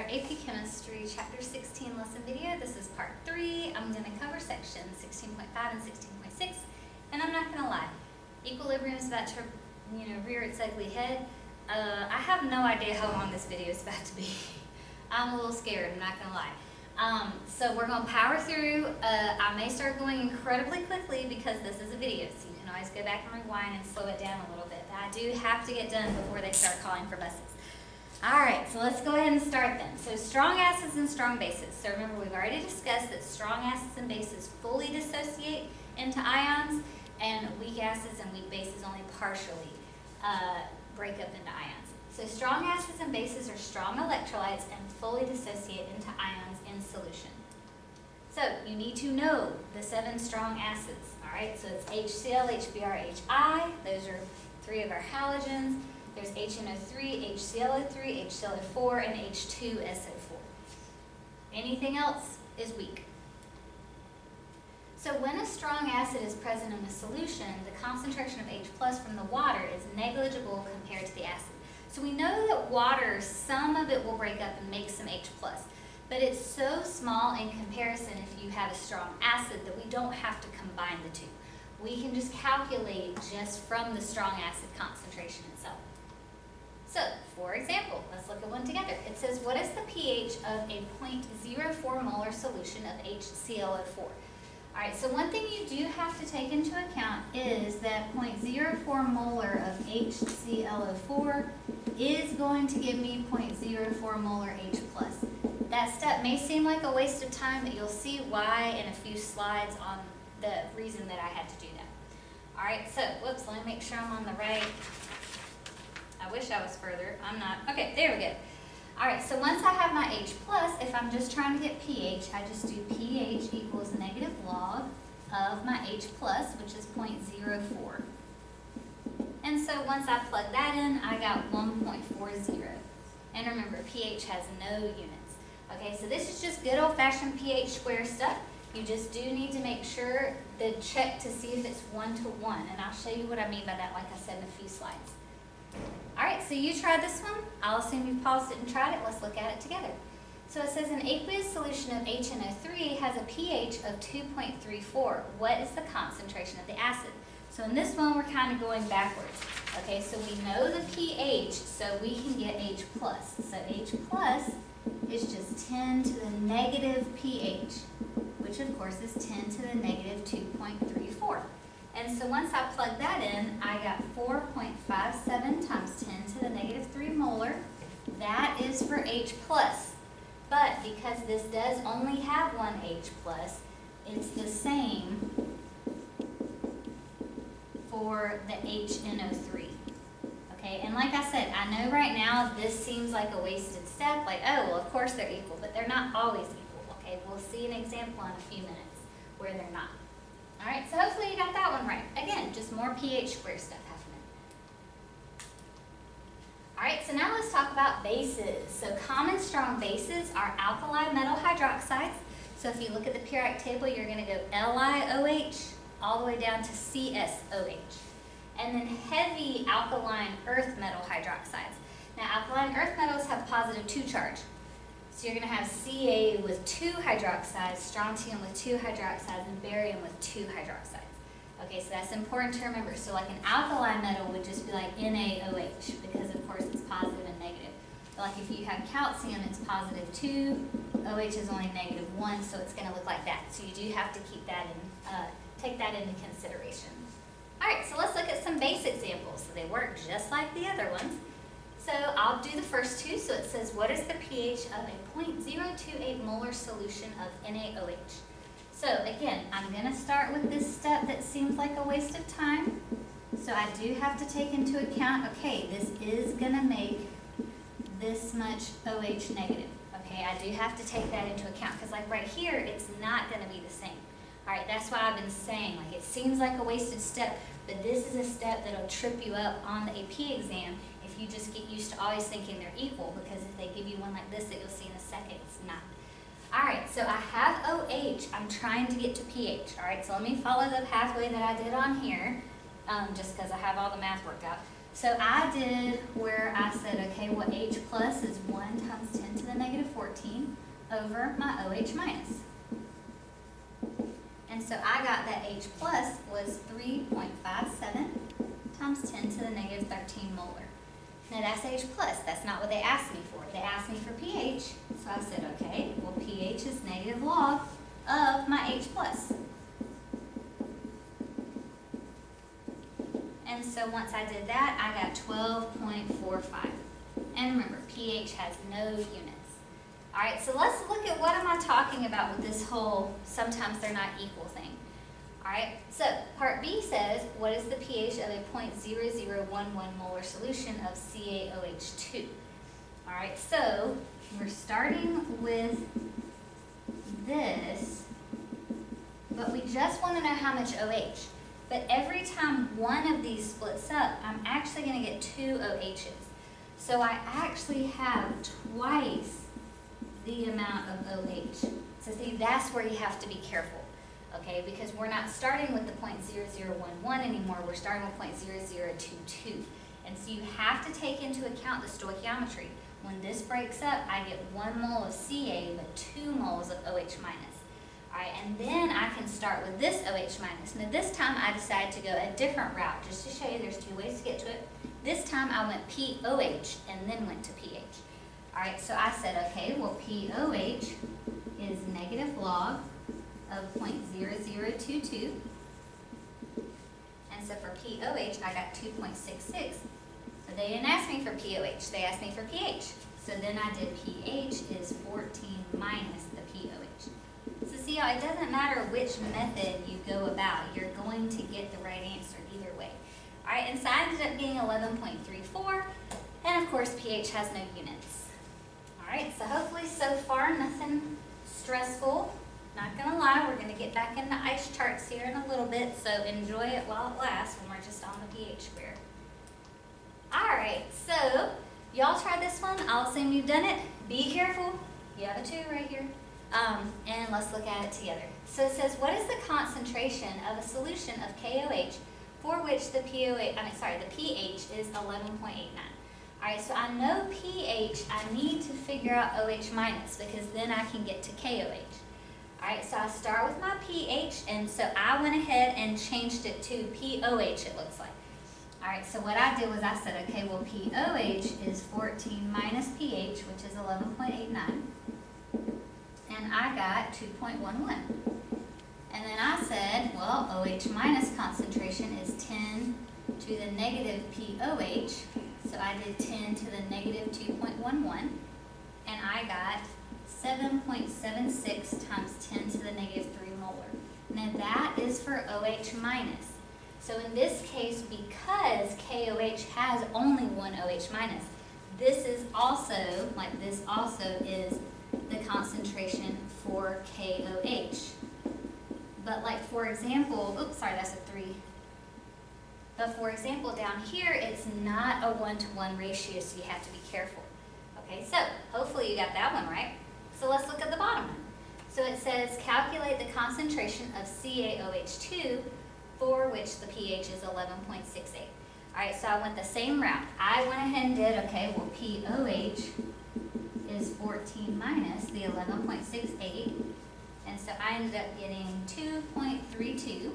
AP Chemistry Chapter 16 lesson video. This is part 3. I'm going to cover sections 16.5 and 16.6, and I'm not going to lie. Equilibrium is about to, rear its ugly head. I have no idea how long this video is about to be. I'm a little scared, I'm not going to lie. So we're going to power through. I may start going incredibly quickly because this is a video, so you can always go back and rewind and slow it down a little bit. But I do have to get done before they start calling for buses. Alright, so let's go ahead and start then. So strong acids and strong bases. So remember, we've already discussed that strong acids and bases fully dissociate into ions, and weak acids and weak bases only partially break up into ions. So strong acids and bases are strong electrolytes and fully dissociate into ions in solution. So you need to know the 7 strong acids. Alright, so it's HCl, HBr, HI. Those are 3 of our halogens. There's HNO3, HClO3, HClO4, and H2SO4. Anything else is weak. So when a strong acid is present in a solution, the concentration of H plus from the water is negligible compared to the acid. So we know that water, some of it will break up and make some H plus, but it's so small in comparison if you have a strong acid that we don't have to combine the two. We can just calculate just from the strong acid concentration itself. So, for example, let's look at one together. It says, what is the pH of a 0.04 molar solution of HClO4? Alright, so one thing you do have to take into account is that 0.04 molar of HClO4 is going to give me 0.04 molar H+. That step may seem like a waste of time, but you'll see why in a few slides on the reason that I had to do that. Alright, so, whoops, let me make sure I'm on the right. I wish I was further. I'm not. Okay, there we go. Alright, so once I have my H+, if I'm just trying to get pH, I just do pH equals negative log of my H+, which is 0.04. And so once I plug that in, I got 1.40. And remember, pH has no units. Okay, so this is just good old-fashioned pH square stuff. You just do need to make sure to check to see if it's 1 to 1. And I'll show you what I mean by that, like I said, in a few slides. Alright, so you tried this one. I'll assume you paused it and tried it. Let's look at it together. So it says an aqueous solution of HNO3 has a pH of 2.34. What is the concentration of the acid? So in this one, we're kind of going backwards. Okay, so we know the pH, so we can get H+. So H+ is just 10 to the negative pH, which of course is 10 to the negative 2.34. And so once I plug that in, I got 4.57 times 10 to the negative 3 molar. That is for H+. But because this does only have one H+, it's the same for the HNO3. Okay, and like I said, I know right now this seems like a wasted step, like, oh, well, of course they're equal, but they're not always equal. Okay, we'll see an example in a few minutes where they're not. Alright, so hopefully you got that one right. Again, just more pH square stuff happening. Alright, so now let's talk about bases. So common strong bases are alkali metal hydroxides. So if you look at the periodic table, you're going to go LiOH all the way down to CSOH. And then heavy alkaline earth metal hydroxides. Now alkaline earth metals have positive 2 charge. So you're going to have Ca with 2 hydroxides, strontium with 2 hydroxides, and barium with 2 hydroxides. Okay, so that's important to remember. So like an alkali metal would just be like NaOH, because of course it's positive and negative. But like if you have calcium, it's positive 2, OH is only negative 1, so it's going to look like that. So you do have to keep that in, take that into consideration. Alright, so let's look at some base examples. So they work just like the other ones. So I'll do the first 2. So it says, what is the pH of a 0.028 molar solution of NaOH? So again, I'm going to start with this step that seems like a waste of time. So I do have to take into account, okay, this is going to make this much OH negative. Okay, I do have to take that into account because like right here, it's not going to be the same. Alright, that's why I've been saying, like it seems like a wasted step, but this is a step that'll trip you up on the AP exam if you just get used to always thinking they're equal, because if they give you one like this that you'll see in a second, it's not. Alright, so I have OH, I'm trying to get to pH. Alright, so let me follow the pathway that I did on here, just because I have all the math worked out. So I did where I said, okay, well, H plus is 1 times 10 to the negative 14 over my OH minus. And so I got that H plus was 3.57 times 10 to the negative 13 molar. Now that's H plus, that's not what they asked me for. They asked me for pH, so I said, okay, well, pH is negative log of my H plus. And so once I did that, I got 12.45. And remember, pH has no units. All right, so let's look at what am I talking about with this whole sometimes they're not equal thing. All right, so part B says, what is the pH of a 0.0011 molar solution of CaOH2? All right, so we're starting with this, but we just want to know how much OH. But every time one of these splits up, I'm actually going to get 2 OHs. So I actually have twice the amount of OH. So see, that's where you have to be careful, okay? Because we're not starting with the 0.0011 anymore, we're starting with 0.0022. And so you have to take into account the stoichiometry. When this breaks up, I get 1 mole of Ca, but 2 moles of OH minus. All right, and then I can start with this OH minus. Now this time I decided to go a different route, just to show you there's 2 ways to get to it. This time I went POH and then went to pH. All right, so I said, okay, well, POH is negative log of 0.0022. And so for POH, I got 2.66. But they didn't ask me for POH, they asked me for pH. So then I did pH is 14 minus the POH. So see how it doesn't matter which method you go about, you're going to get the right answer either way. All right, and so I ended up getting 11.34, and of course pH has no units. All right, so hopefully so far nothing stressful. Not gonna lie, we're gonna get back into ice charts here in a little bit, so enjoy it while it lasts when we're just on the pH square. All right, so y'all try this one. I'll assume you've done it. Be careful. You have a 2 right here. And let's look at it together. So it says, what is the concentration of a solution of KOH for which the pH is 11.89? All right, so I know pH, I need to figure out OH minus because then I can get to KOH. All right, so I start with my pH, and so I went ahead and changed it to POH, it looks like. All right, so what I did was I said, okay, well, POH is 14 minus pH, which is 11.89. And I got 2.11. And then I said, well, OH minus concentration is 10 to the negative POH. So I did 10 to the negative 2.11. And I got 7.76 times 10 to the negative 3 molar. Now that is for OH minus. So in this case, because KOH has only 1 OH minus, this is also, like this also is the concentration for KOH. But like for example, oops, sorry, that's a 3. But for example, down here, it's not a 1-to-1 ratio, so you have to be careful. Okay, so hopefully you got that one right. So let's look at the bottom one. So it says, calculate the concentration of CaOH2 for which the pH is 11.68. All right, so I went the same route. I went ahead and did, okay, well, POH is 14 minus the 11.68, and so I ended up getting 2.32,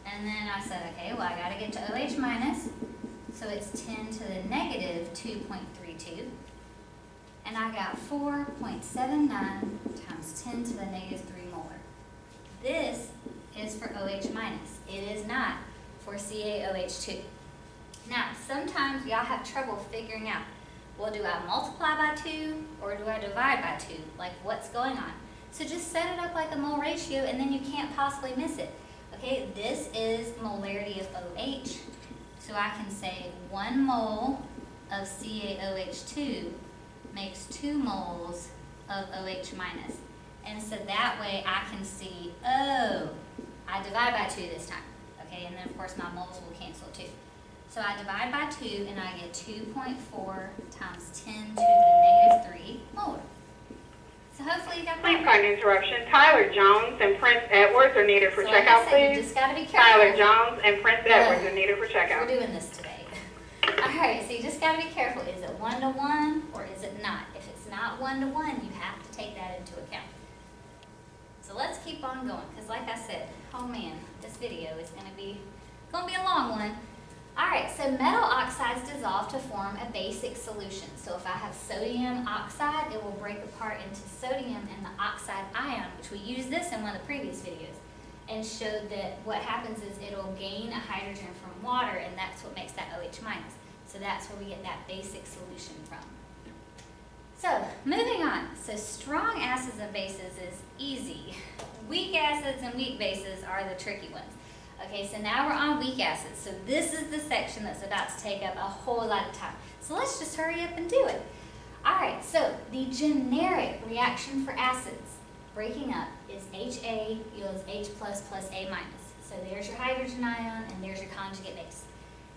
and then I said, okay, well, I got to get to OH minus, so it's 10 to the negative 2.32, and I got 4.79 times 10 to the negative 3 molar. This is for OH minus. It is not for CaOH2. Now, sometimes y'all have trouble figuring out, well, do I multiply by 2 or do I divide by 2? Like, what's going on? So just set it up like a mole ratio and then you can't possibly miss it. Okay, this is molarity of OH. So I can say 1 mole of CaOH2 makes 2 moles of OH minus. And so that way I can see, oh, I divide by 2 this time. Okay, and then of course my moles will cancel too. So I divide by 2 and I get 2.4 times 10 to the negative 3 molar. So hopefully you got that. Please pardon the interruption. Tyler Jones and Prince Edwards are needed for checkout, like I said, please. you just got to be careful. Tyler Jones and Prince Edwards are needed for checkout. We're doing this today. Alright, so you just gotta be careful. Is it 1 to 1 or is it not? If it's not 1 to 1, you have to take that into account. So let's keep on going, because like I said, oh man, this video is gonna be a long one. Alright, so metal oxides dissolve to form a basic solution. So if I have sodium oxide, it will break apart into sodium and the oxide ion, which we used this in one of the previous videos, and showed that what happens is it'll gain a hydrogen from water, and that's what makes that OH minus. So that's where we get that basic solution from. So, moving on. So strong acids and bases is easy. Weak acids and weak bases are the tricky ones. Okay, so now we're on weak acids. So this is the section that's about to take up a whole lot of time. So let's just hurry up and do it. Alright, so the generic reaction for acids breaking up is HA yields H plus plus A minus. So there's your hydrogen ion and there's your conjugate base.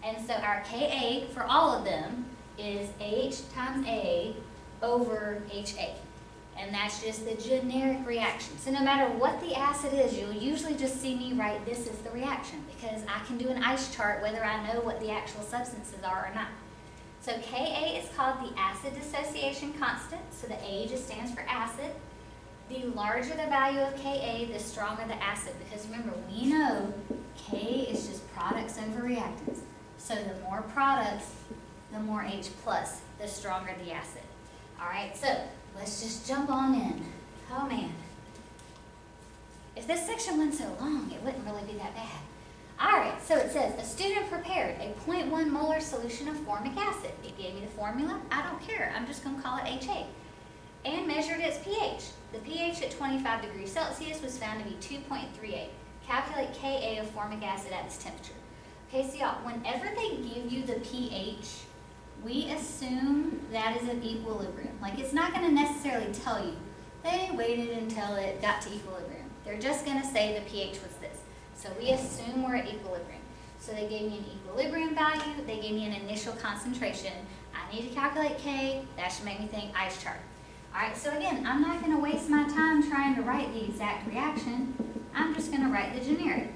And so our Ka for all of them is H times A over HA. And that's just the generic reaction. So no matter what the acid is, you'll usually just see me write this as the reaction, because I can do an ice chart whether I know what the actual substances are or not. So Ka is called the acid dissociation constant, so the A just stands for acid. The larger the value of Ka, the stronger the acid, because remember, we know K is just products over reactants. So the more products, the more H plus, the stronger the acid. Alright, so let's just jump on in. Oh man. If this section went so long, it wouldn't really be that bad. Alright, so it says, a student prepared a 0.1 molar solution of formic acid. It gave me the formula. I don't care. I'm just going to call it HA. And measured its pH. The pH at 25 degrees Celsius was found to be 2.38. Calculate Ka of formic acid at this temperature. Okay, so y'all, whenever they give you the pH, we assume that is at equilibrium. Like, it's not going to necessarily tell you. They waited until it got to equilibrium. They're just going to say the pH was this. So we assume we're at equilibrium. So they gave me an equilibrium value. They gave me an initial concentration. I need to calculate K. That should make me think ice chart. All right, so again, I'm not going to waste my time trying to write the exact reaction. I'm just going to write the generic.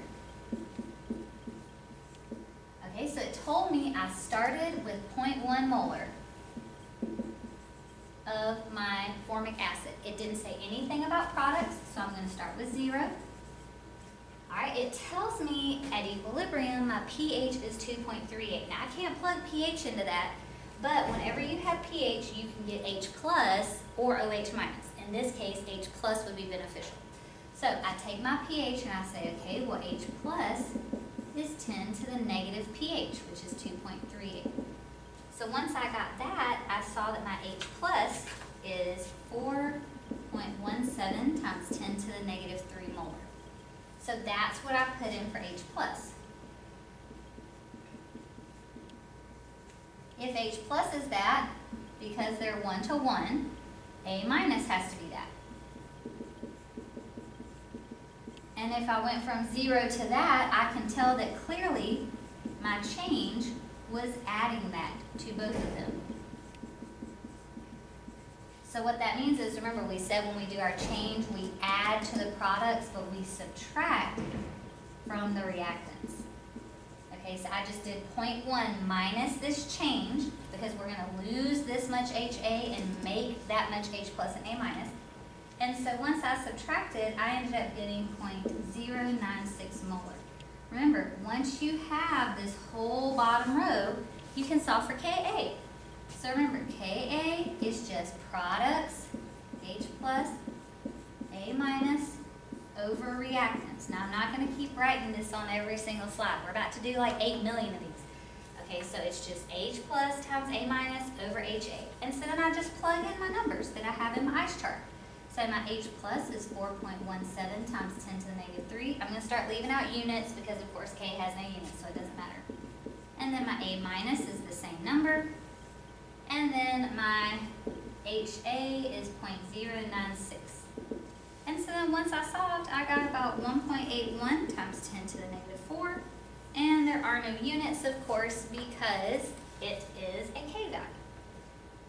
Okay, so it told me I started with 0.1 molar of my formic acid. It didn't say anything about products, so I'm going to start with 0. All right, it tells me at equilibrium my pH is 2.38. Now, I can't plug pH into that, but whenever you have pH, you can get H plus or OH minus. In this case, H plus would be beneficial. So I take my pH and I say, okay, well, H plus is 10 to the negative pH, which is 2.38. So once I got that, I saw that my H plus is 4.17 times 10 to the negative 3 molar. So that's what I put in for H plus. If H plus is that, because they're 1 to 1, A minus has to be that. And if I went from 0 to that, I can tell that clearly my change was adding that to both of them. So what that means is, remember, we said when we do our change, we add to the products, but we subtract from the reactants. Okay, so I just did 0.1 minus this change, because we're going to lose this much HA and make that much H plus and A minus. And so once I subtracted, I ended up getting 0.096 molar. Remember, once you have this whole bottom row, you can solve for Ka. So remember, Ka is just products, H plus, A minus, over reactants. Now, I'm not going to keep writing this on every single slide. We're about to do like 8 million of these. Okay, so it's just H plus times A minus over HA. And so then I just plug in my numbers that I have in my ice chart. So my H plus is 4.17 times 10 to the negative 3. I'm going to start leaving out units because, of course, K has no units, so it doesn't matter. And then my A minus is the same number. And then my HA is 0.096. And so then once I solved, I got about 1.81 times 10 to the negative 4. And there are no units, of course, because it is a K value.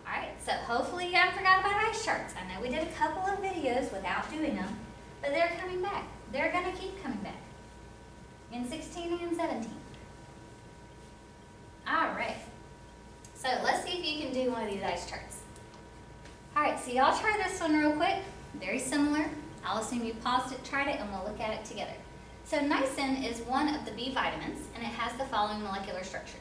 Alright, so hopefully you haven't forgot about ice charts. I know we did a couple of videos without doing them, but they're coming back. They're going to keep coming back in 16 and 17. Alright, do one of these ice charts. All right, so y'all try this one real quick. Very similar. I'll assume you paused it, tried it, and we'll look at it together. So niacin is one of the B vitamins, and it has the following molecular structure.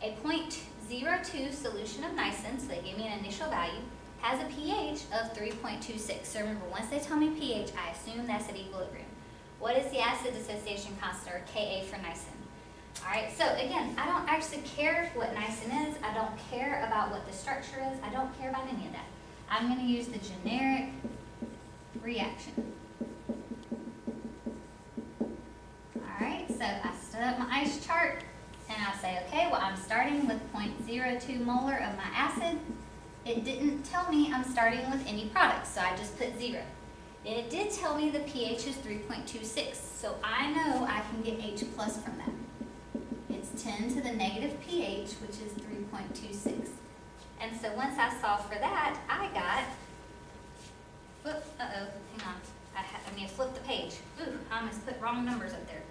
A 0.02 solution of niacin, so they gave me an initial value, has a pH of 3.26. So remember, once they tell me pH, I assume that's at equilibrium. What is the acid dissociation constant, or Ka for niacin? All right, so again, I don't actually care what niacin is. I don't care about what the structure is. I don't care about any of that. I'm going to use the generic reaction. All right, so I stood up my ice chart, and I say, okay, well, I'm starting with 0.02 molar of my acid. It didn't tell me I'm starting with any products, so I just put 0. It did tell me the pH is 3.26, so I know I can get H plus from that. It's 10 to the negative pH, which is 3.26. And so once I solved for that, I got, whoop, hang on. I need to flip the page. Ooh, I almost put wrong numbers up there.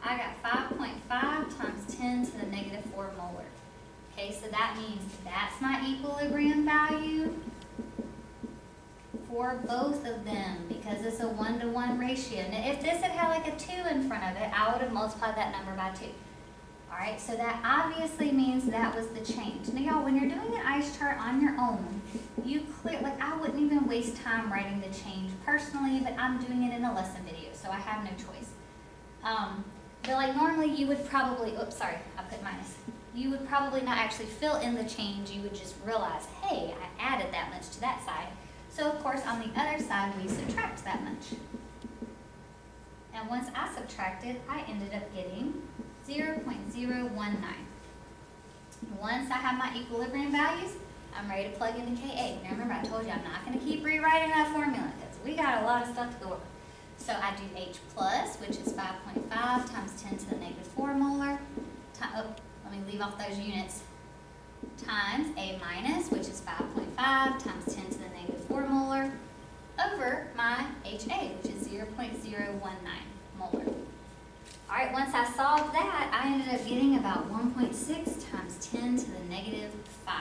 I got 5.5 times 10 to the negative 4 molar. Okay, so that means that's my equilibrium value for both of them, because it's a 1-to-1 ratio. Now, if this had like a 2 in front of it, I would have multiplied that number by 2. All right, so that obviously means that was the change. Now, y'all, when you're doing an ice chart on your own, I wouldn't even waste time writing the change personally, but I'm doing it in a lesson video, so I have no choice. But like normally you would probably, oops, sorry, I put minus. You would probably not actually fill in the change. You would just realize, hey, I added that much to that side. So of course on the other side we subtract that much. And once I subtracted, I ended up getting 0.019. Once I have my equilibrium values, I'm ready to plug into Ka. Now remember, I told you I'm not going to keep rewriting that formula because we got a lot of stuff to go over. So I do H plus, which is 5.5 times 10 to the negative 4 molar. Let me leave off those units. Times A minus, which is 5.5 times 10 to the negative 4 molar, over my HA, which is 0.019 molar. All right, once I solved that, I ended up getting about 1.6 times 10 to the negative 5,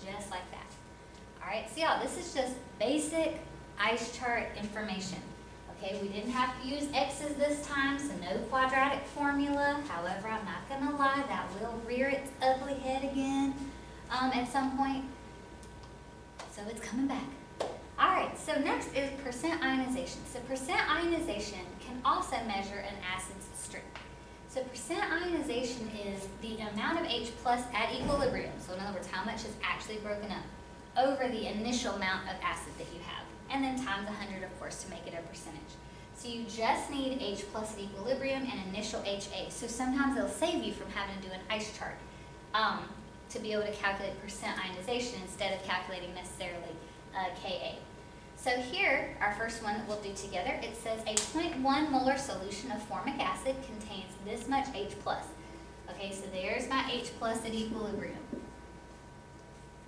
just like that. All right, so y'all, this is just basic ice chart information. Okay, we didn't have to use X's this time, so no quadratic formula. However, I'm not going to lie, that will rear its ugly head again at some point. So it's coming back. All right, so next is percent ionization. So percent ionization can also measure an acid's strength. So percent ionization is the amount of H plus at equilibrium. So in other words, how much is actually broken up over the initial amount of acid that you have. And then times 100, of course, to make it a percentage. So you just need H plus at equilibrium and initial HA. So sometimes it'll save you from having to do an ice chart to be able to calculate percent ionization instead of calculating necessarily Ka. So here, our first one that we'll do together, it says a 0.1 molar solution of formic acid contains this much H plus. Okay, so there's my H plus at equilibrium.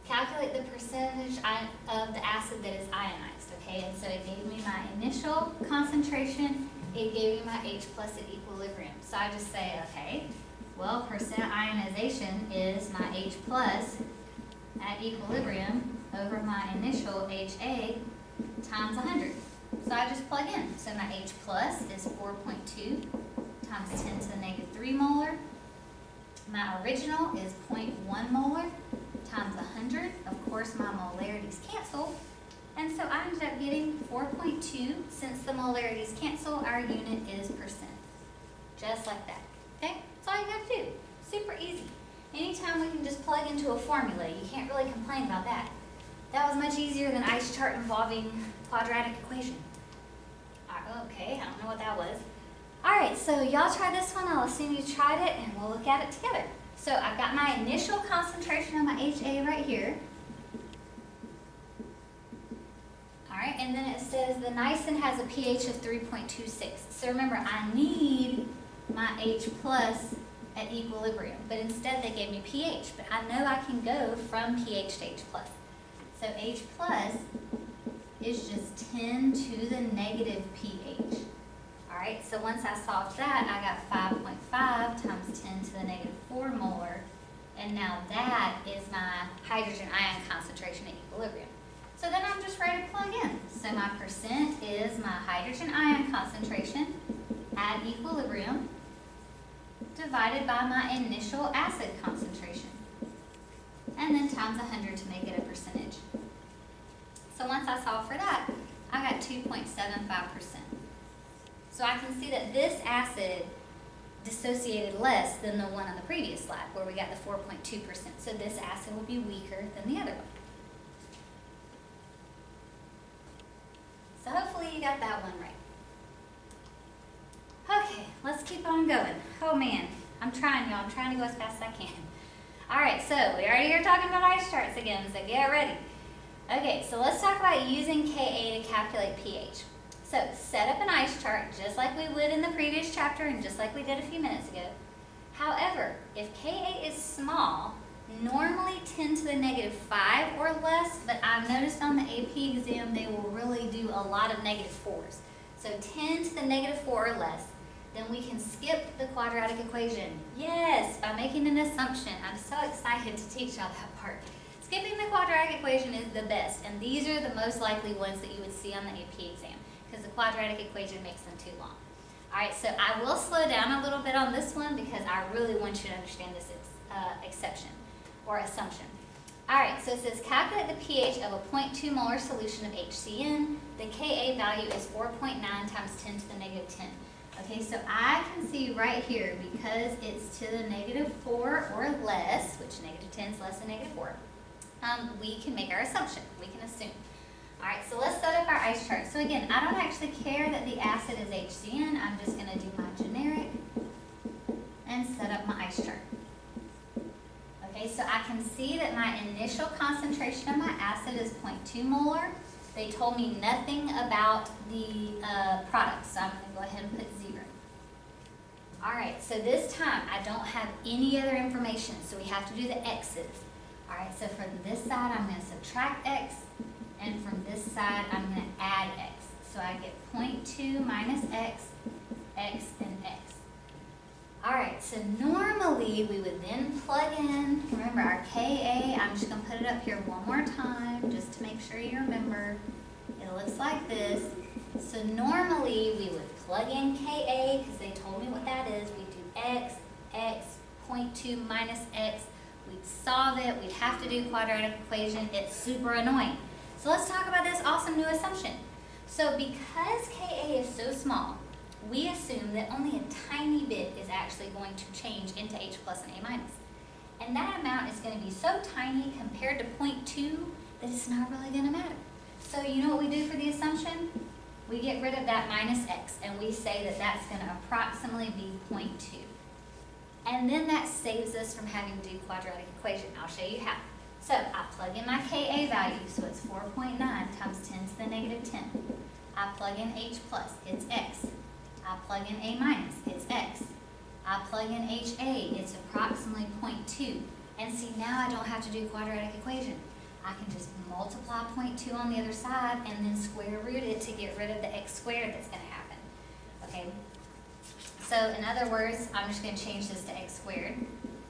Calculate the percentage of the acid that is ionized, okay? And so it gave me my initial concentration, it gave me my H plus at equilibrium. So I just say, okay, well, percent ionization is my H plus at equilibrium over my initial HA times 100. So I just plug in. So my H plus is 4.2 times 10 to the negative 3 molar. My original is 0.1 molar times 100. Of course, my molarities cancel. And so I ended up getting 4.2. Since the molarities cancel, our unit is percent. Just like that. Okay? That's all you got to do. Super easy. Anytime we can just plug into a formula, you can't really complain about that. That was much easier than ice chart involving quadratic equation. Okay, I don't know what that was. All right, so y'all try this one. I'll assume you tried it, and we'll look at it together. So I've got my initial concentration of my HA right here. All right, and then it says the niacin has a pH of 3.26. So remember, I need my H plus at equilibrium, but instead they gave me pH. But I know I can go from pH to H plus. So H plus is just 10 to the negative pH. All right, so once I solved that, I got 5.5 times 10 to the negative 4 molar And now that is my hydrogen ion concentration at equilibrium. So then I'm just ready to plug in. So my percent is my hydrogen ion concentration at equilibrium divided by my initial acid concentration. And then times 100 to make it a percentage. So once I solve for that, I got 2.75%. So I can see that this acid dissociated less than the one on the previous slide where we got the 4.2%. So this acid will be weaker than the other one. So hopefully you got that one right. Okay, let's keep on going. Oh man, I'm trying, y'all. I'm trying to go as fast as I can. All right, so we already are talking about ice charts again, so get ready. Okay, so let's talk about using Ka to calculate pH. So set up an ice chart just like we would in the previous chapter and just like we did a few minutes ago. However, if Ka is small, normally 10 to the negative 5 or less, but I've noticed on the AP exam they will really do a lot of negative 4s. So 10 to the negative 4 or less, then we can skip the quadratic equation. Yes, by making an assumption. I'm so excited to teach y'all that part. Skipping the quadratic equation is the best, and these are the most likely ones that you would see on the AP exam because the quadratic equation makes them too long. All right, so I will slow down a little bit on this one because I really want you to understand this exception or assumption. All right, so it says calculate the pH of a 0.2 molar solution of HCN. The Ka value is 4.9 times 10 to the negative 10. Okay, so I can see right here, because it's to the negative 4 or less, which negative 10 is less than negative 4, we can make our assumption. We can assume. All right, so let's set up our ice chart. So again, I don't actually care that the acid is HCN. I'm just going to do my generic and set up my ice chart. Okay, so I can see that my initial concentration of my acid is 0.2 molar. They told me nothing about the product, so I'm going to go ahead and put 0. All right, so this time I don't have any other information, so we have to do the x's. All right, so from this side I'm going to subtract x, and from this side I'm going to add x. So I get 0.2 minus x, x, and x. All right, so normally we would then plug in, remember our Ka, I'm just going to put it up here one more time just to make sure you remember. It looks like this. So normally we would plug in Ka because they told me what that is. We'd do x, x, 0.2 minus x. We'd solve it. We'd have to do quadratic equation. It's super annoying. So let's talk about this awesome new assumption. So because Ka is so small, we assume that only a tiny bit is actually going to change into H plus and A minus. And that amount is going to be so tiny compared to 0.2 that it's not really going to matter. So you know what we do for the assumption? We get rid of that minus x, and we say that that's going to approximately be 0.2. And then that saves us from having to do quadratic equation. I'll show you how. So I plug in my Ka value, so it's 4.9 times 10 to the negative 10. I plug in H plus, it's x. I plug in A minus, it's x. I plug in HA, it's approximately 0.2. And see, now I don't have to do quadratic equation. I can just multiply 0.2 on the other side and then square root it to get rid of the x squared that's going to happen. Okay? So in other words, I'm just going to change this to x squared.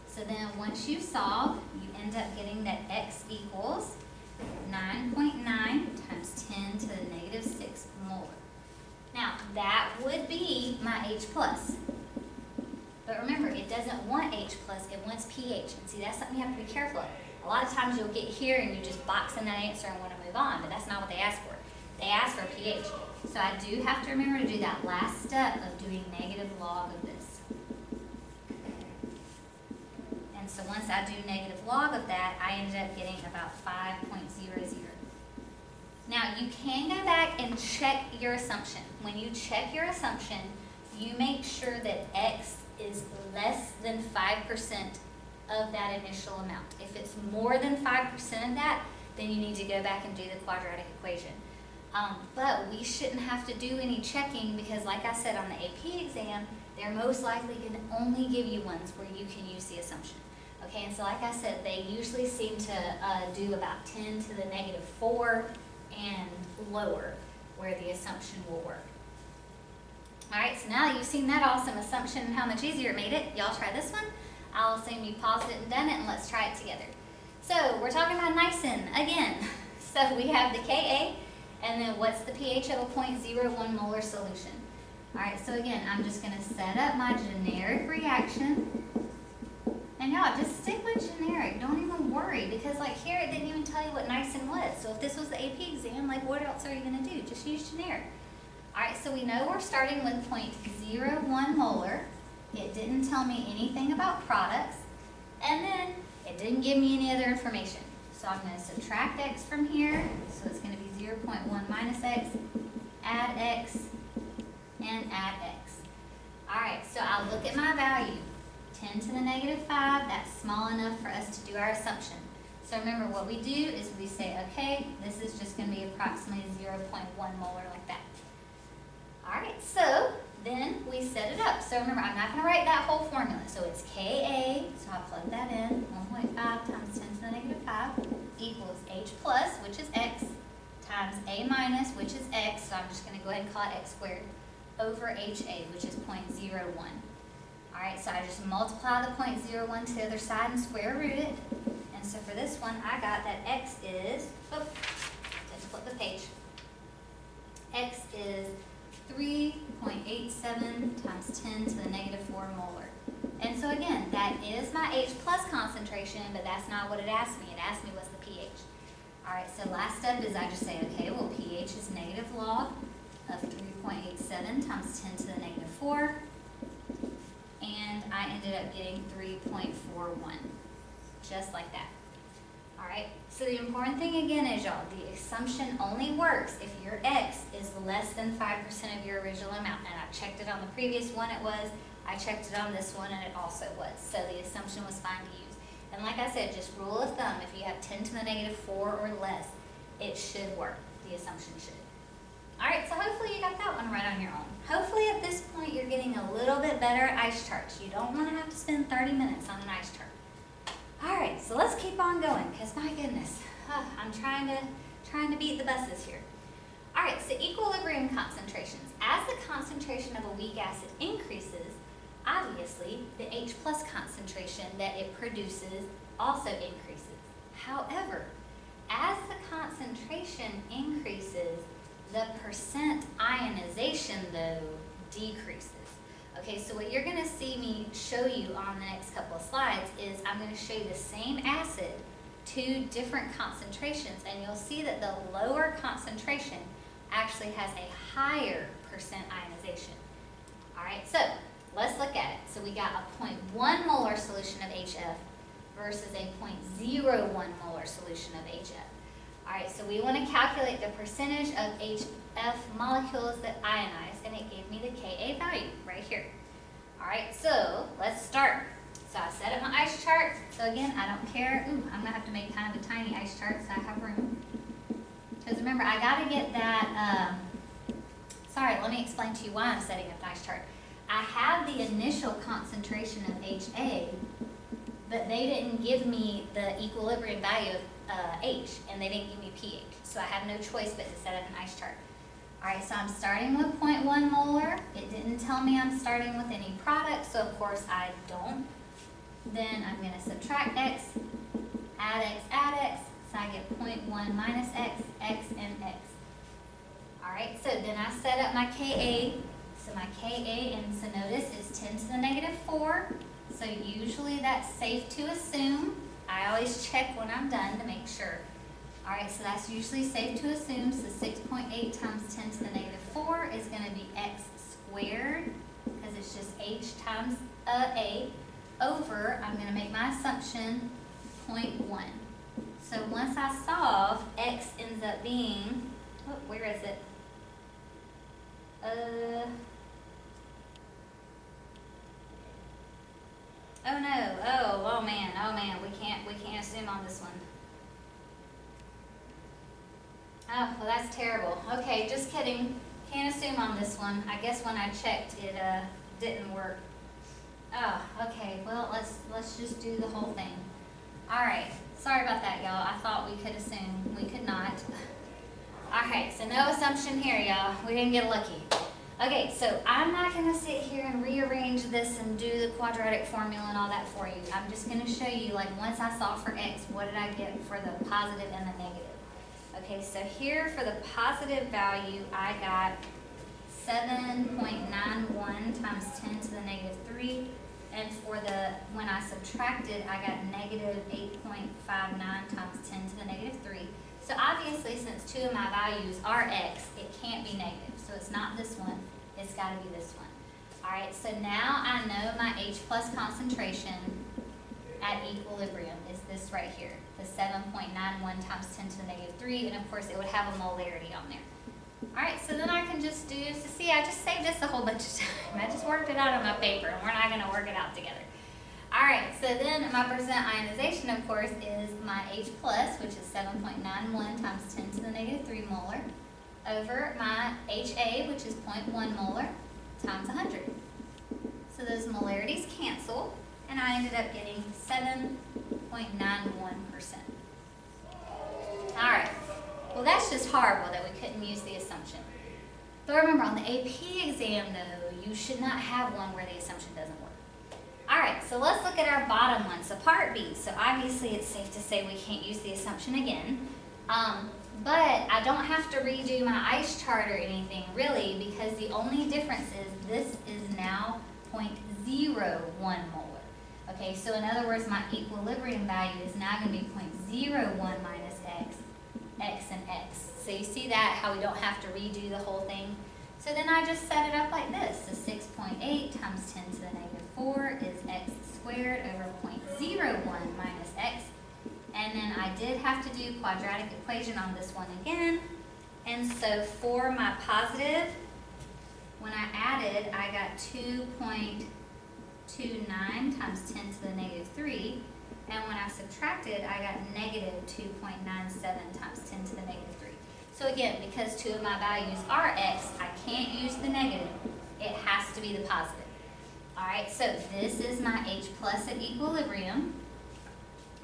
So then once you solve, you end up getting that x equals 9.9 times 10 to the negative 6 molar. Now, that would be my H plus. But remember, it doesn't want H plus, it wants pH. And see, that's something you have to be careful of. A lot of times you'll get here and you just box in that answer and want to move on, but that's not what they ask for. They ask for pH. So I do have to remember to do that last step of doing negative log of this. And so once I do negative log of that, I ended up getting about 5.00. Now, you can go back and check your assumption. When you check your assumption, you make sure that x is less than 5% of that initial amount. If it's more than 5% of that, then you need to go back and do the quadratic equation. But we shouldn't have to do any checking because, like I said, on the AP exam, they're most likely going to only give you ones where you can use the assumption. Okay, and so like I said, they usually seem to do about 10 to the negative 4 and lower where the assumption will work. All right, so now that you've seen that awesome assumption and how much easier it made it, y'all try this one. I'll assume you paused it and done it, and let's try it together. So we're talking about niacin again. So we have the Ka, and then what's the pH of a 0.01 molar solution? All right, so again, I'm just going to set up my generic reaction. And y'all, just stick with generic. Don't even worry, because like here, it didn't even tell you what niacin was. So if this was the AP exam, like what else are you going to do? Just use generic. All right, so we know we're starting with 0.01 molar. It didn't tell me anything about products. And then it didn't give me any other information. So I'm going to subtract x from here. So it's going to be 0.1 minus x, add x, and add x. All right, so I'll look at my value. 10 to the negative 5, that's small enough for us to do our assumption. So remember, what we do is we say, okay, this is just going to be approximately 0.1 molar like that. All right, so then we set it up. So remember, I'm not going to write that whole formula. So it's Ka, so I'll plug that in, 1.5 times 10 to the negative 5 equals H plus, which is x, times A minus, which is x, so I'm just going to go ahead and call it x squared, over HA, which is 0.01. All right, so I just multiply the 0.01 to the other side and square root it. And so for this one, I got that x is, didn't flip the page, x is 3.87 times 10 to the negative 4 molar. And so again, that is my H plus concentration, but that's not what it asked me. It asked me what's the pH. All right, so last step is I just say, okay, well, pH is negative log of 3.87 times 10 to the negative 4. And I ended up getting 3.41, just like that. All right, so the important thing again is, y'all, the assumption only works if your x is less than 5% of your original amount. And I checked it on the previous one, it was. I checked it on this one, and it also was. So the assumption was fine to use. And like I said, just rule of thumb, if you have 10 to the negative 4 or less, it should work. The assumption should. All right, so hopefully you got that one right on your own. Hopefully at this point you're getting a little bit better at ice charts. You don't want to have to spend 30 minutes on an ice chart. All right, so let's keep on going, because my goodness, I'm trying to beat the buses here. All right, so equilibrium concentrations. As the concentration of a weak acid increases, obviously the H plus concentration that it produces also increases. However, as the concentration increases, the percent ionization, though, decreases. Okay, so what you're going to see me show you on the next couple of slides is I'm going to show you the same acid, two different concentrations, and you'll see that the lower concentration actually has a higher percent ionization. All right, so let's look at it. So we got a 0.1 molar solution of HF versus a 0.01 molar solution of HF. All right, so we want to calculate the percentage of HF molecules that ionize, and it gave me the Ka value right here. All right, so let's start. So I set up my ice chart. So again, I don't care. Ooh, I'm going to have to make kind of a tiny ice chart so I have room. Because remember, I got to get that, sorry, let me explain to you why I'm setting up an ice chart. I have the initial concentration of HA, but they didn't give me the equilibrium value of H, and they didn't give me pH. So I have no choice but to set up an ice chart. All right, so I'm starting with 0.1 molar. It didn't tell me I'm starting with any product, so of course I don't. Then I'm going to subtract x, add x, so I get 0.1 minus x, and x. All right, so then I set up my Ka. So my Ka, and so notice, is 10 to the negative 4. So usually that's safe to assume. I always check when I'm done to make sure. All right, so that's usually safe to assume. So 6.8 times 10 to the negative 4 is going to be x squared, because it's just h times a, over, I'm going to make my assumption, 0.1. So once I solve, x ends up being, oh, where is it? Oh no, oh man, we can't assume on this one. Oh, well that's terrible. Okay, just kidding. Can't assume on this one. I guess when I checked, it didn't work. Oh, okay, well let's just do the whole thing. Alright, sorry about that, y'all. I thought we could assume. We could not. Alright, so no assumption here, y'all. We didn't get lucky. Okay, so I'm not gonna sit here and rearrange this and do the quadratic formula and all that for you. I'm just gonna show you, like, once I solve for x, what did I get for the positive and the negative? Okay, so here for the positive value, I got 7.91 times 10 to the negative 3. And for when I subtracted, I got negative 8.59 times 10 to the negative 3. So obviously, since two of my values are x, it can't be negative. So it's not this one, it's got to be this one. All right, so now I know my H plus concentration at equilibrium is this right here, the 7.91 times 10 to the negative 3, and of course it would have a molarity on there. All right, so then I can just do, so see, I just saved this a whole bunch of time. I just worked it out on my paper, and we're not going to work it out together. All right, so then my percent ionization, of course, is my H plus, which is 7.91 times 10 to the negative 3 molar, over my HA, which is 0.1 molar, times 100. So those molarities cancel, and I ended up getting 7.91%. All right. Well, that's just horrible that we couldn't use the assumption. But remember, on the AP exam, though, you should not have one where the assumption doesn't work. All right, so let's look at our bottom one. So part B. So obviously, it's safe to say we can't use the assumption again. But I don't have to redo my ice chart or anything, really, because the only difference is this is now 0.01 molar. Okay, so in other words, my equilibrium value is now going to be 0.01 minus x, x and x. So you see that, how we don't have to redo the whole thing? So then I just set it up like this. So 6.8 times 10 to the negative 4 is x squared over 0.01 minus x. And then I did have to do quadratic equation on this one again. And so for my positive, when I added, I got 2.29 times 10 to the negative 3. And when I subtracted, I got negative 2.97 times 10 to the negative 3. So again, because two of my values are x, I can't use the negative. It has to be the positive. All right, so this is my H plus at equilibrium.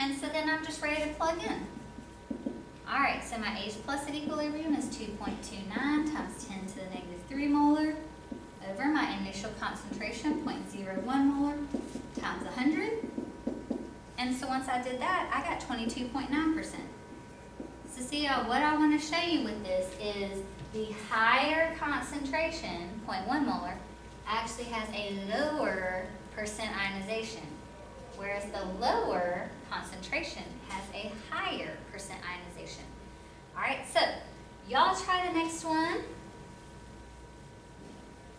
And so then I'm just ready to plug in. All right, so my H plus at equilibrium is 2.29 times 10 to the negative 3 molar over my initial concentration, 0.01 molar, times 100. And so once I did that, I got 22.9%. So see, what I want to show you with this is the higher concentration, 0.1 molar, actually has a lower percent ionization, whereas the lower concentration has a higher percent ionization. All right, so y'all try the next one.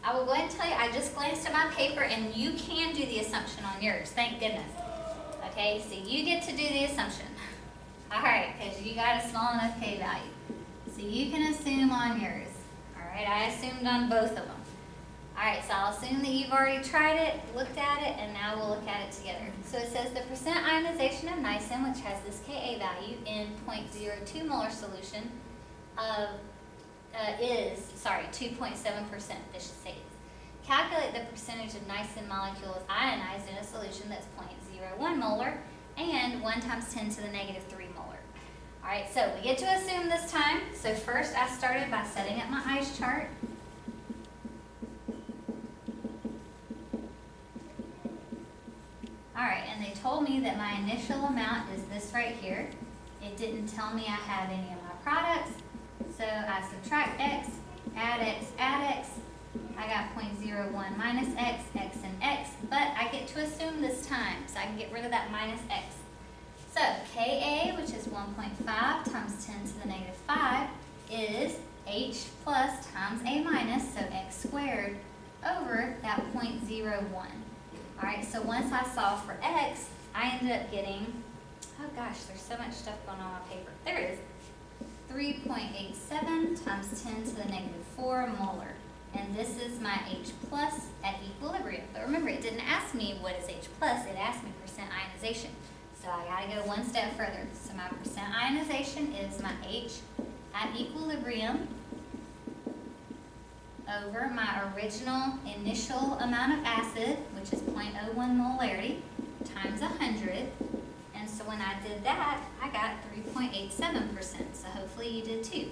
I will go ahead and tell you, I just glanced at my paper, and you can do the assumption on yours, thank goodness. Okay, so you get to do the assumption. All right, because you got a small enough K value. So you can assume on yours. All right, I assumed on both of them. All right, so I'll assume that you've already tried it, looked at it, and now we'll look at it together. So it says the percent ionization of niacin, which has this Ka value in 0.02 molar solution, is 2.7%. This should say is. Calculate the percentage of niacin molecules ionized in a solution that's 0.01 molar and 1 times 10 to the negative 3 molar. All right, so we get to assume this time. So first I started by setting up my ice chart. All right, and they told me that my initial amount is this right here. It didn't tell me I had any of my products. So I subtract x, add x, add x. I got 0.01 minus x, x and x, but I get to assume this time, so I can get rid of that minus x. So Ka, which is 1.5 times 10 to the negative 5, is H plus times A minus, so x squared, over that 0.01. All right, so once I solve for x, I ended up getting, oh gosh, there's so much stuff going on my paper. There it is. 3.87 times 10 to the negative 4 molar. And this is my H plus at equilibrium. But remember, it didn't ask me what is H plus, it asked me percent ionization. So I gotta go one step further. So my percent ionization is my H at equilibrium over my original initial amount of acid, which is 0.01 molarity, times 100. And so when I did that, I got 3.87%. So hopefully you did too.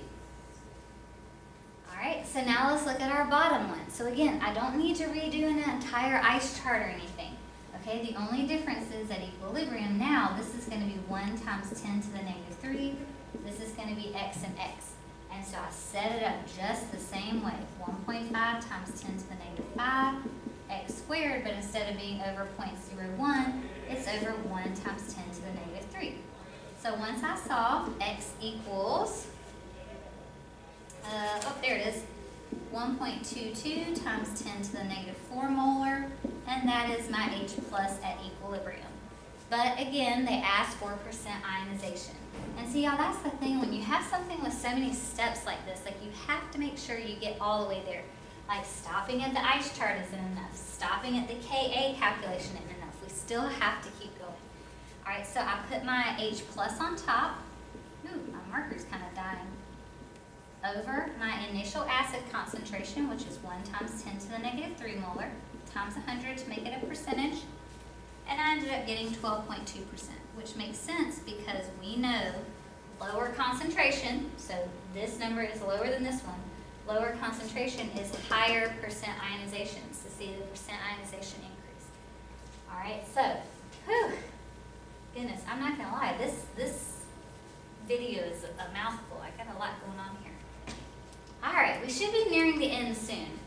All Alright, so now let's look at our bottom one. So again, I don't need to redo an entire ice chart or anything. Okay, the only difference is at equilibrium now, this is going to be 1 times 10 to the negative 3. This is going to be x and x. And so I set it up just the same way. 1.5 times 10 to the negative 5, x squared, but instead of being over 0.01, it's over 1 times 10 to the negative 3. So once I solve, x equals, there it is, 1.22 times 10 to the negative 4 molar, and that is my H plus at equilibrium. But again, they ask for percent ionization. And see, y'all, that's the thing, when you have something with so many steps like this, like you have to make sure you get all the way there. Like stopping at the ice chart isn't enough. Stopping at the Ka calculation isn't enough. We still have to keep going. All right, so I put my H plus on top. Ooh, my marker's kind of dying. Over my initial acid concentration, which is 1 times 10 to the negative 3 molar, times 100 to make it a percentage. And I ended up getting 12.2%, which makes sense because we know lower concentration, so this number is lower than this one, lower concentration is higher percent ionization. So see the percent ionization increase. All right, so, goodness, I'm not gonna lie, this video is a mouthful. I got a lot going on here. All right, we should be nearing the end soon.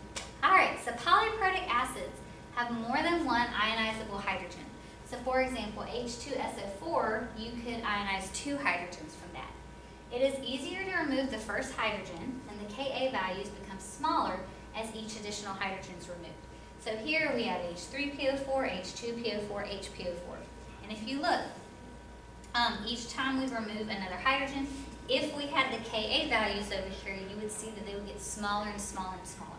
All right, so polyprotic acids have more than one ionizable hydrogen. So for example, H2SO4, you could ionize 2 hydrogens from that. It is easier to remove the first hydrogen, and the Ka values become smaller as each additional hydrogen is removed. So here we have H3PO4, H2PO4, HPO4. And if you look, each time we remove another hydrogen, if we had the Ka values over here, you would see that they would get smaller and smaller and smaller.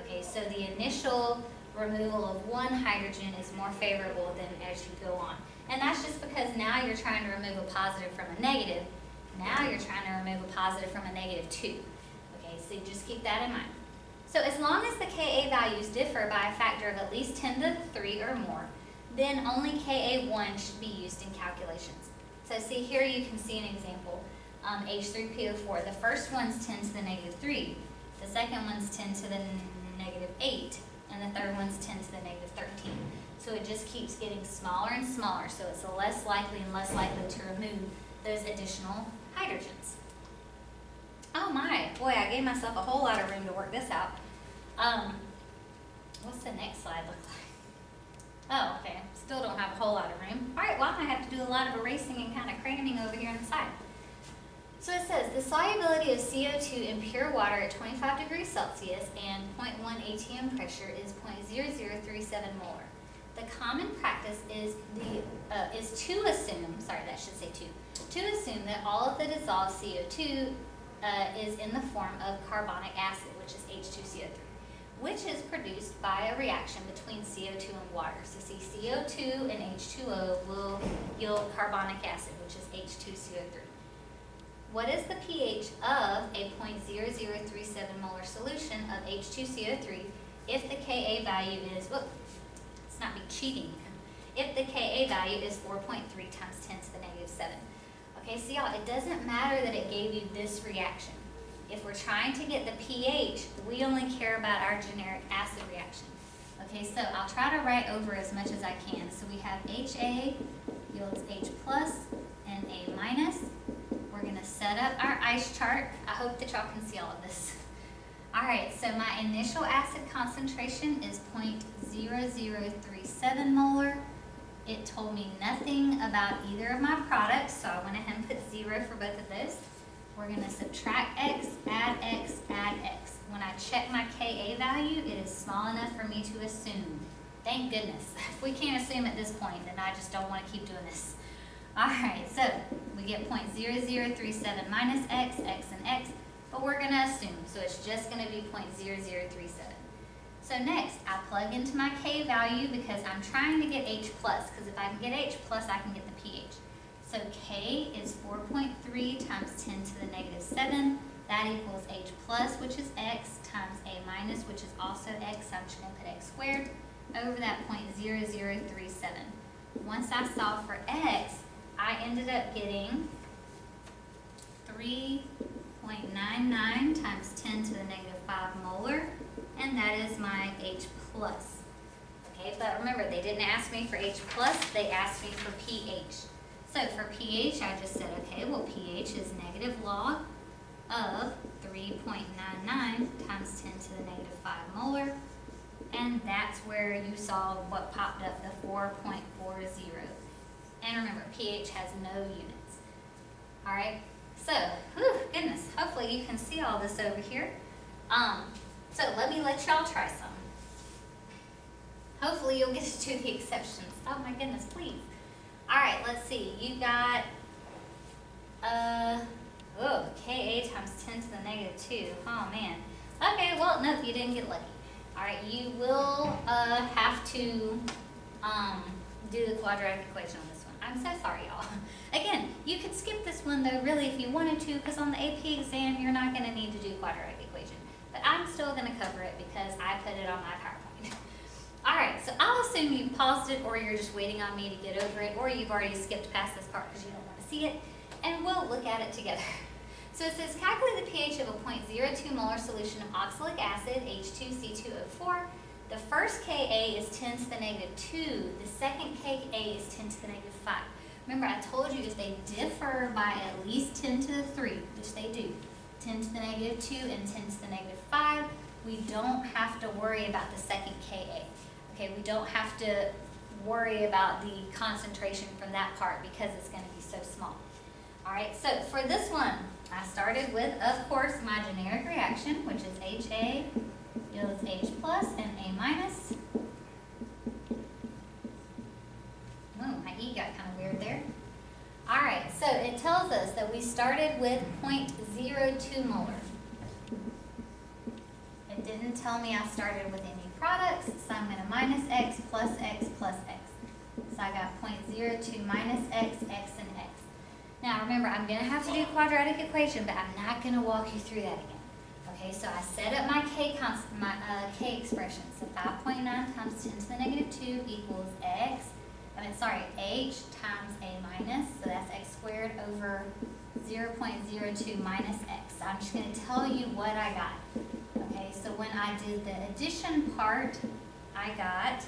Okay, so the initial removal of one hydrogen is more favorable than as you go on. And that's just because now you're trying to remove a positive from a negative. Now you're trying to remove a positive from a negative 2. Okay, so just keep that in mind. So as long as the Ka values differ by a factor of at least 10 to the 3 or more, then only Ka1 should be used in calculations. So see here you can see an example. H3PO4, the first one's 10 to the negative 3, the second one's 10 to the negative 8, and the third one's 10 to the negative 13. So it just keeps getting smaller and smaller, so it's less likely and less likely to remove those additional hydrogens. Oh my, boy, I gave myself a whole lot of room to work this out. What's the next slide look like? Oh, okay, still don't have a whole lot of room. All right, well, I have to do a lot of erasing and kind of cramming over here on the side. So it says, the solubility of CO2 in pure water at 25 degrees Celsius and 0.1 atm pressure is 0.0037 molar. The common practice is to assume that all of the dissolved CO2 is in the form of carbonic acid, which is H2CO3, which is produced by a reaction between CO2 and water. So see, CO2 and H2O will yield carbonic acid, which is H2CO3. What is the pH of a 0.0037 molar solution of H2CO3 if the Ka value is, let's not be cheating, if the Ka value is 4.3 times 10 to the negative 7. Okay, so y'all, it doesn't matter that it gave you this reaction. If we're trying to get the pH, we only care about our generic acid reaction. Okay, so I'll try to write over as much as I can. So we have HA yields H plus and A minus. We're going to set up our ice chart. I hope that y'all can see all of this. All right, so my initial acid concentration is 0.0037 molar. It told me nothing about either of my products, so I went ahead and put 0 for both of those. We're going to subtract x, add x, add x. When I check my Ka value, it is small enough for me to assume. Thank goodness. If we can't assume at this point, then I just don't want to keep doing this. All right, so we get 0.0037 minus x, x, and x, but we're going to assume, so it's just going to be 0.0037. So next, I plug into my K value because I'm trying to get H plus, because if I can get H plus, I can get the pH. So K is 4.3 times 10 to the negative 7. That equals H plus, which is x, times A minus, which is also x. So I'm just going to put x squared over that 0.0037. Once I solve for x, I ended up getting 3.99 times 10 to the negative 5 molar, and that is my H plus. Okay, but remember, they didn't ask me for H plus, they asked me for pH. So for pH, I just said, okay, well, pH is negative log of 3.99 times 10 to the negative 5 molar, and that's where you saw what popped up, the 4.40. And remember, pH has no units. All right, so, goodness, hopefully you can see all this over here. So let me let y'all try some. Hopefully you'll get to do the exceptions. Oh my goodness, please. All right, let's see. You got, Ka times 10 to the negative 2. Oh man. Okay, well, no, you didn't get lucky. All right, you will have to do the quadratic equation on this one. I'm so sorry, y'all. Again, you could skip this one though, really, if you wanted to, because on the AP exam, you're not going to need to do quadratic equation. But I'm still going to cover it because I put it on my PowerPoint. All right, so I'll assume you paused it, or you're just waiting on me to get over it, or you've already skipped past this part because you don't want to see it, and we'll look at it together. So it says calculate the pH of a 0.02 molar solution of oxalic acid, H2C2O4. The first Ka is 10 to the negative 2. The second Ka is 10 to the negative 5. Remember, I told you if they differ by at least 10 to the 3, which they do, 10 to the negative 2 and 10 to the negative 5, we don't have to worry about the second Ka. Okay, we don't have to worry about the concentration from that part because it's going to be so small. All right, so for this one, I started with, of course, my generic reaction, which is HA yields H plus and A minus. Oh, my E got kind of weird there. All right, so it tells us that we started with 0.02 molar. It didn't tell me I started with any products, so I'm going to minus X plus X plus X. So I got 0.02 minus X, X, and X. Now remember, I'm going to have to do quadratic equation, but I'm not going to walk you through that again. Okay, so I set up my K expression. So 5.9 times 10 to the negative 2 equals H times A minus, so that's X squared over 0.02 minus X. So I'm just going to tell you what I got. Okay, so when I did the addition part, I got,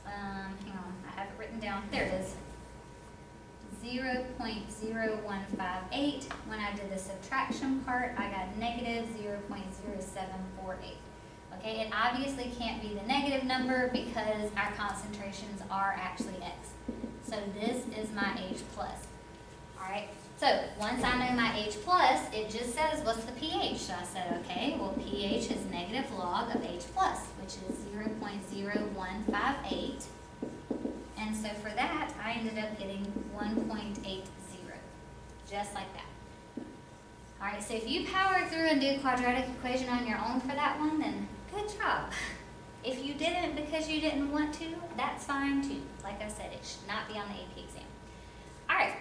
hang on, I have it written down. There it is. 0.0158. When I did the subtraction part, I got negative 0.0748. Okay, it obviously can't be the negative number because our concentrations are actually X. So this is my H plus. All right, so once I know my H plus, it just says what's the pH. So I said, okay, well pH is negative log of H plus, which is 0.0158. And so for that, I ended up getting 1.80, just like that. All right, so if you power through and do quadratic equation on your own for that one, then good job. If you didn't because you didn't want to, that's fine too. Like I said, it should not be on the AP exam. All right,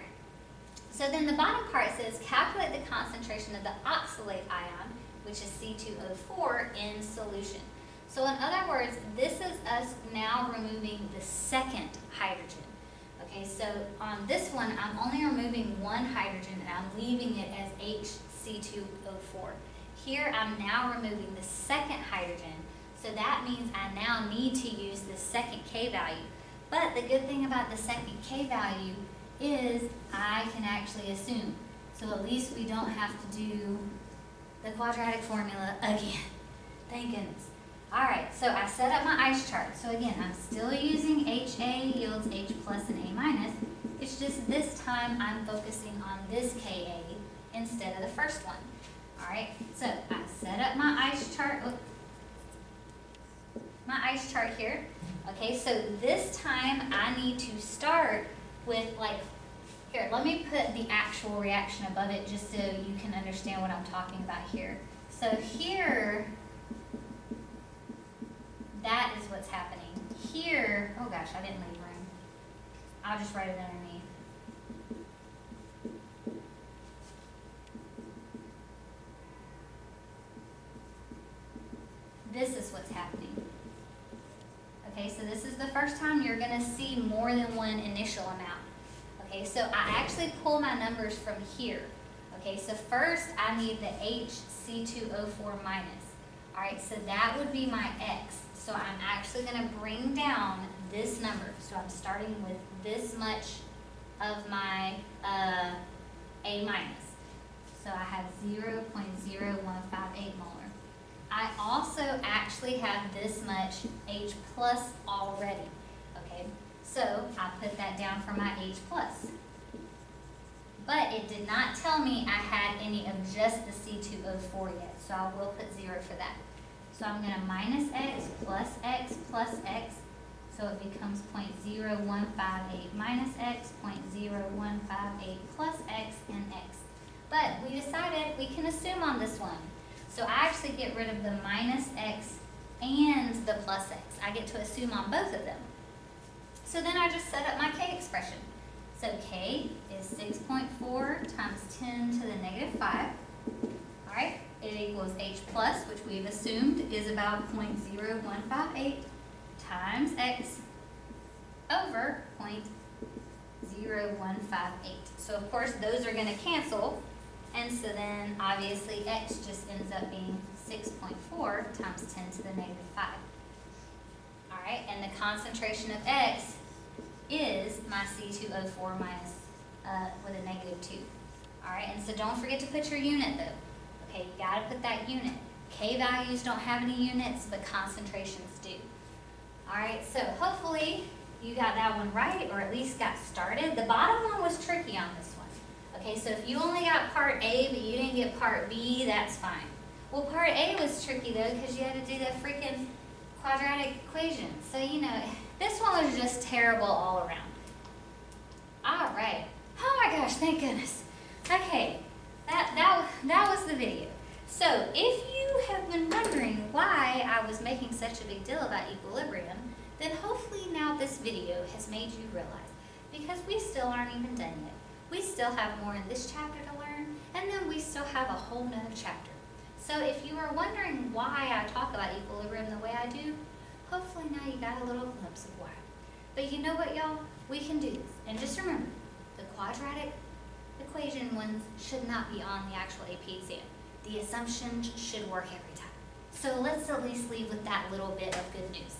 so then the bottom part says calculate the concentration of the oxalate ion, which is C2O4, in solution. So in other words, this is us now removing the second hydrogen. Okay, so on this one, I'm only removing one hydrogen and I'm leaving it as HC2O4. Here, I'm now removing the second hydrogen, so that means I now need to use the second K value. But the good thing about the second K value is I can actually assume. So at least we don't have to do the quadratic formula again. Thank goodness. All right, so I set up my ice chart. So again, I'm still using HA yields H plus and A minus. It's just this time I'm focusing on this Ka instead of the first one. All right, so I set up my ice chart. My ice chart here. Okay, so this time I need to start with here, let me put the actual reaction above it just so you can understand what I'm talking about here. So here, that is what's happening. Here, oh gosh, I didn't leave room. I'll just write it underneath. This is what's happening. Okay, so this is the first time you're going to see more than one initial amount. Okay, so I actually pull my numbers from here. Okay, so first I need the HC2O4 minus. All right, so that would be my X. So I'm actually going to bring down this number. So I'm starting with this much of my A minus. So I have 0.0158 molar. I also actually have this much H plus already. Okay, so I put that down for my H plus. But it did not tell me I had any of just the C2O4 yet, so I will put 0 for that. So I'm going to minus X plus X plus X, so it becomes 0.0158 minus X, 0.0158 plus X, and X. But we decided we can assume on this one. So I actually get rid of the minus X and the plus X. I get to assume on both of them. So then I just set up my K expression. So K is 6.4 times 10 to the negative 5. All right, it equals H plus, which we've assumed is about 0.0158 times X over 0.0158. So of course those are going to cancel, and so then obviously X just ends up being 6.4 times 10 to the negative 5. All right, and the concentration of X is my C2O4 minus with a negative 2. All right, and so don't forget to put your unit though. Okay, you got to put that unit. K values don't have any units, but concentrations do. All right, so hopefully you got that one right, or at least got started. The bottom one was tricky on this one. Okay, so if you only got part A, but you didn't get part B, that's fine. Well, part A was tricky though, because you had to do the freaking quadratic equation. So, you know, this one was just terrible all around. All right. Oh my gosh, thank goodness. Okay, that was the video. So if you have been wondering why I was making such a big deal about equilibrium, then hopefully now this video has made you realize, because we still aren't even done yet. We still have more in this chapter to learn, and then we still have a whole nother chapter. So if you are wondering why I talk about equilibrium the way I do, hopefully now you got a little glimpse of why. But you know what, y'all? We can do this. And just remember, the quadratic equation ones should not be on the actual AP exam. The assumptions should work every time. So let's at least leave with that little bit of good news.